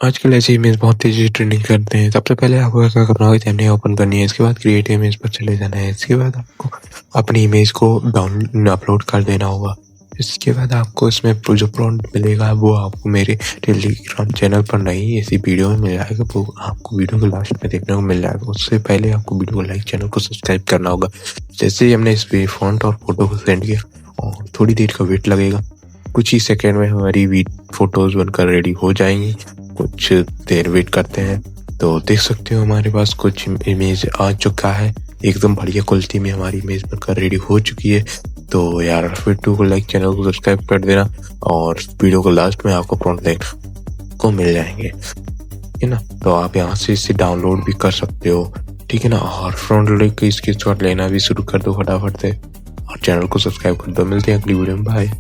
आजकल ऐसे इमेज बहुत तेज़ी से ट्रेंडिंग करते हैं। सबसे पहले आपको क्या करना होगा, थंबनेल ओपन करनी है, इसके बाद क्रिएट इमेज पर चले जाना है। इसके बाद आपको अपनी इमेज को अपलोड कर देना होगा। इसके बाद आपको इसमें जो प्रॉम्प्ट मिलेगा वो आपको मेरे टेलीग्राम चैनल पर नहीं, इसी वीडियो में मिल जाएगा। वो आपको वीडियो के लास्ट में देखने को मिल जाएगा। उससे पहले आपको वीडियो को लाइक, चैनल को सब्सक्राइब करना होगा। जैसे ही हमने इस फॉन्ट और फोटो को सेंड किया और थोड़ी देर का वेट लगेगा, कुछ ही सेकेंड में हमारी फोटोज़ बनकर रेडी हो जाएंगी। कुछ देर वेट करते हैं तो देख सकते हो हमारे पास कुछ इमेज आ चुका है। एकदम बढ़िया क्वालिटी में हमारी इमेज बनकर रेडी हो चुकी है। तो यार वीडियो को लाइक, चैनल को सब्सक्राइब कर देना और वीडियो को लास्ट में आपको प्रॉम्प्ट देखने को मिल जाएंगे, ठीक है ना। तो आप यहाँ से इसे डाउनलोड भी कर सकते हो, ठीक है ना। और फ्रंट लुक की स्क्रीनशॉट लेना भी शुरू कर दो फटाफट से और चैनल को सब्सक्राइब कर दो। मिलते हैं अगली वीडियो में, बाय।